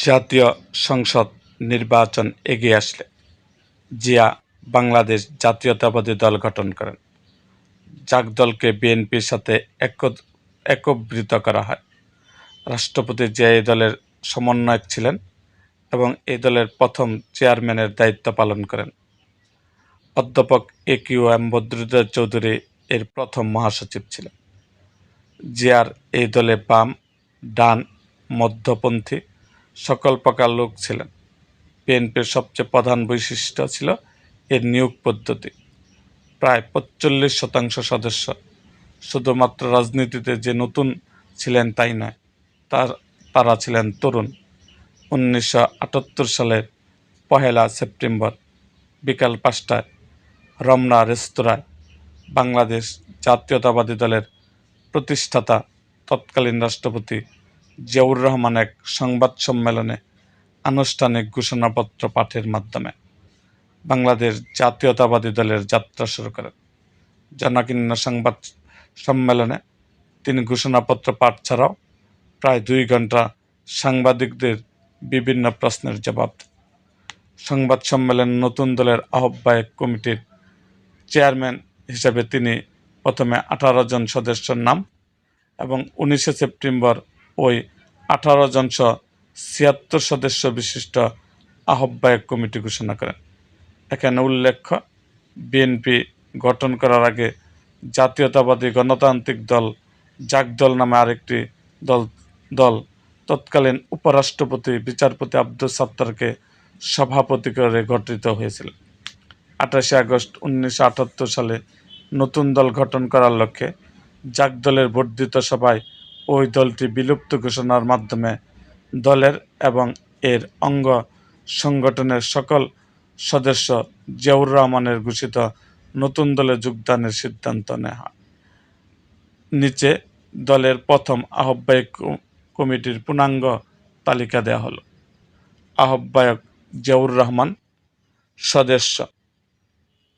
জাতীয় সংসদ নির্বাচন এগিয়ে আসলে জিয়া বাংলাদেশ জাতীয়তাবাদী দল গঠন করেন। যাক দলকে বিএনপির সাথে একত্রিত করা হয়। রাষ্ট্রপতি জিয়া এই দলের সমন্বয়ক ছিলেন এবং এই দলের প্রথম চেয়ারম্যানের দায়িত্ব পালন করেন। অধ্যাপক AQM বদরুদ্দোজা চৌধুরী এর প্রথম মহাসচিব ছিলেন। জিয়ার এই দলে বাম, ডান, মধ্যপন্থী সকল প্রকার লোক ছিলেন। বিএনপির সবচেয়ে প্রধান বৈশিষ্ট্য ছিল এর নিয়োগ পদ্ধতি। প্রায় ৪৫% সদস্য শুধুমাত্র রাজনীতিতে যে নতুন ছিলেন তাই নয়, তারা ছিলেন তরুণ। ১৯৭৮ সালের ১ সেপ্টেম্বর বিকাল ৫টায় রমনা রেস্তোরাঁয় বাংলাদেশ জাতীয়তাবাদী দলের প্রতিষ্ঠাতা তৎকালীন রাষ্ট্রপতি জিয়াউর রহমান এক সংবাদ সম্মেলনে আনুষ্ঠানিক ঘোষণাপত্র পাঠের মাধ্যমে বাংলাদেশ জাতীয়তাবাদী দলের যাত্রা শুরু করেন। জনাকীর্ণ সংবাদ সম্মেলনে তিনি ঘোষণাপত্র পাঠ ছাড়াও প্রায় ২ ঘন্টা সাংবাদিকদের বিভিন্ন প্রশ্নের জবাব দেন। সংবাদ সম্মেলনে নতুন দলের আহ্বায়ক কমিটির চেয়ারম্যান হিসেবে তিনি প্রথমে ১৮ জন সদস্যের নাম এবং ১৯ সেপ্টেম্বর ওই ১৮ জন ৭৬ সদস্য বিশিষ্ট আহ্বায়ক কমিটি ঘোষণা করেন। এখানে উল্লেখ্য, বিএনপি গঠন করার আগে জাতীয়তাবাদী গণতান্ত্রিক দল জাক দল নামে আরেকটি দল তৎকালীন উপরাষ্ট্রপতি বিচারপতি আব্দুস সাত্তারকে সভাপতি করে গঠিত হয়েছিল। ২৮ আগস্ট ১৯৭৮ সালে নতুন দল গঠন করার লক্ষ্যে জাক দলের বর্ধিত সভায় ওই দলটি বিলুপ্ত ঘোষণার মাধ্যমে দলের এবং এর অঙ্গ সংগঠনের সকল সদস্য জিয়াউর রহমানের ঘোষিত নতুন দলে যোগদানের সিদ্ধান্ত নেওয়া হয়। নিচে দলের প্রথম আহ্বায়ক কমিটির পূর্ণাঙ্গ তালিকা দেওয়া হলো। আহ্বায়ক জিয়াউর রহমান। সদস্য: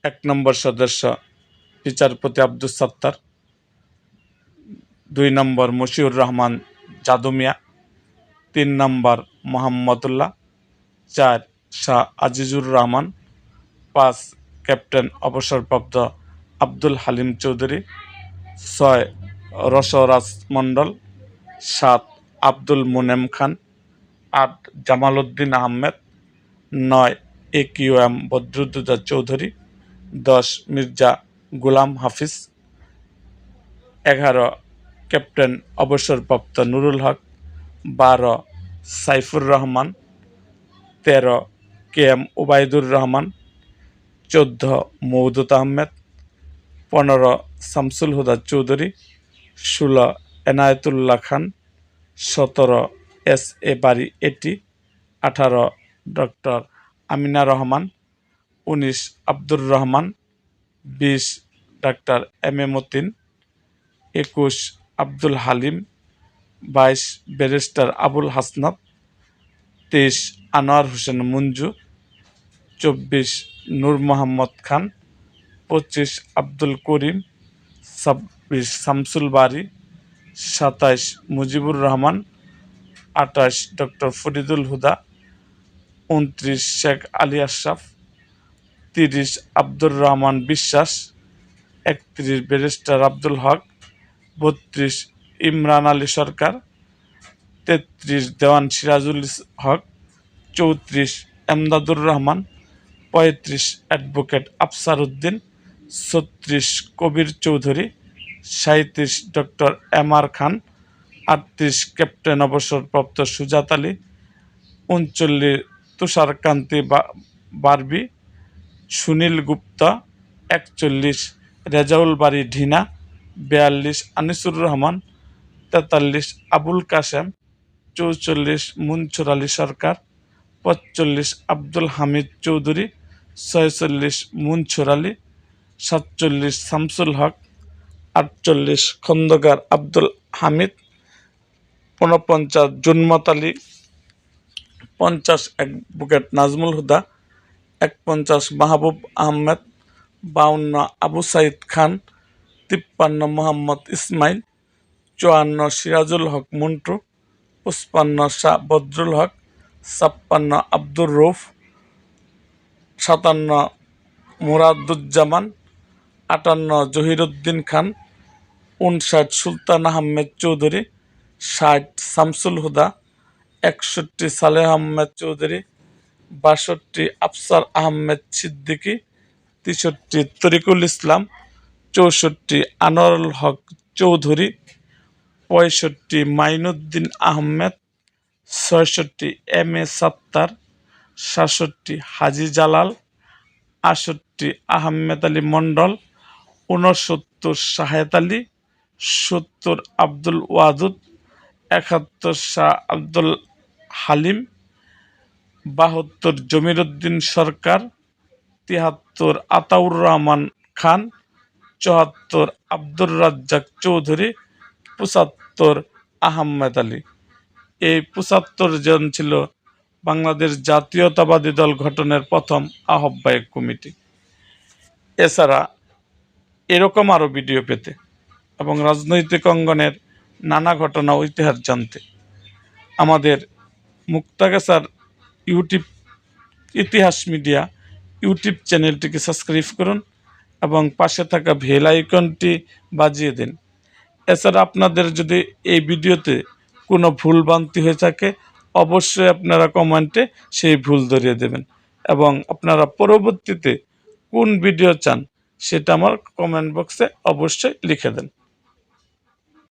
১ নম্বর সদস্য বিচারপতি আব্দুস সাত্তার, ২ নম্বর মশিউর রহমান জাদু মিয়া, ৩ নম্বর মোহাম্মদুল্লাহ, ৪ শাহ আজিজুর রহমান, ৫ ক্যাপ্টেন অবসরপ্রাপ্ত আব্দুল হালিম চৌধুরী, ৬ রসরাজ মণ্ডল, ৭ আব্দুল মোনেম খান, ৮ জামাল উদ্দিন আহমেদ, ৯ AQM বদরুদ্দোজা চৌধুরী, ১০ মির্জা গোলাম হাফিজ, ১১ ক্যাপ্টেন অবসরপ্রাপ্ত নুরুল হক, ১২ সাইফুর রহমান, ১৩ KM ওবায়দুর রহমান, ১৪ মওদুদ আহমেদ, ১৫ শামসুল হুদা চৌধুরী, ১৬ এনায়েতুল্লাহ খান, ১৭ SA বারী এটি, ১৮ ডক্টর আমিনা রহমান, ১৯ আব্দুর রহমান, ২০ ডাক্তার MM Matin, ২১ Abdul Halim, ২২ barrister Abul Hasnat, ২৩ Anwar Hossain Manju, ২৪ Nur Mohammad Khan, ২৫ Abdul Karim, ২৬ Shamsul Bari, ২৭ Mujibur Rahman, ২৮ doctor Faridul Huda, ২৯ Sheikh Ali Ashraf, ৩০ Abdur Rahman Biswas, ৩১ barrister Abdul Haque, ৩২ Imran Ali Sarkar, ৩৩ Dewan Sirajul Haque, ৩৪ Emdadur Rahman, ৩৫ advocate Afsar Uddin, ৩৬ কবির চৌধুরী, ৩৭ ডক্টর MR খান, ৩৮ ক্যাপ্টেন অবসরপ্রাপ্ত সুজাত Ali, ৩৯ Tusharkanti Barbie, Sunil Gupta, ৪১ Rezaul Bari ঢিনা, ৪২ Anisur Rahman, ৪৩ Abul Kashem, ৪৪ Munsur Ali Sarkar, ৪৫ Abdul Hamid Chowdhury, ৪৬ Munsur Ali, ৪৭ Shamsul Haque, ৪৮ Khandakar Abdul Hamid, ৪৯ জুনমত Ali, ৫০ advocate Nazmul Huda, ৪১ Mahbub Ahmed, ৫২ Abu Saeed Khan, ৫৩ Mohammad Ismail, ৫৪ Sirajul Haque Montu, ৫৫ Shah Badrul Haque, 56 Abdur Rauf, 57 Muraduzzaman, 58 Zahiruddin Khan, 59 Sultan Ahmed Chowdhury, 60 Shamsul Huda, 61 Saleh Ahmed Chowdhury, 62 Afsar Ahmed Siddiqui, 63 Tarikul Islam, 64 Anwarul Haque Chowdhury, 65 Mainuddin Ahmed, 66 M A Sattar, 67 হাজী জালাল, 68 আহমেদ আলী মণ্ডল, 69 শাহেদ আলী, 70 আব্দুল ওয়াদুদ, 71 শাহ আব্দুল হালিম, 72 জমিরুদ্দিন সরকার, 73 আতাউর রহমান খান, 74 আব্দুর রাজ্জাক চৌধুরী, 75 আহমেদ আলী। এই 75 জন ছিল বাংলাদেশ জাতীয়তাবাদী দল গঠনের প্রথম আহ্বায়ক কমিটি। এছাড়া এরকম আরও ভিডিও পেতে এবং রাজনৈতিক অঙ্গনের নানা ঘটনা ও ইতিহাস জানতে আমাদের মুক্তাগাছার ইউটিউব ইতিহাস মিডিয়া ইউটিউব চ্যানেলটিকে সাবস্ক্রাইব করুন এবং পাশে থাকা বেল আইকনটি বাজিয়ে দিন। এছাড়া আপনাদের যদি এই ভিডিওতে কোনো ভুলভ্রান্তি হয়ে থাকে অবশ্যই আপনারা কমেন্টে সেই ভুল ধরিয়ে দেবেন এবং আপনারা পরবর্তীতে কোন ভিডিও চান সেটা আমার কমেন্ট বক্সে অবশ্যই লিখে দেন।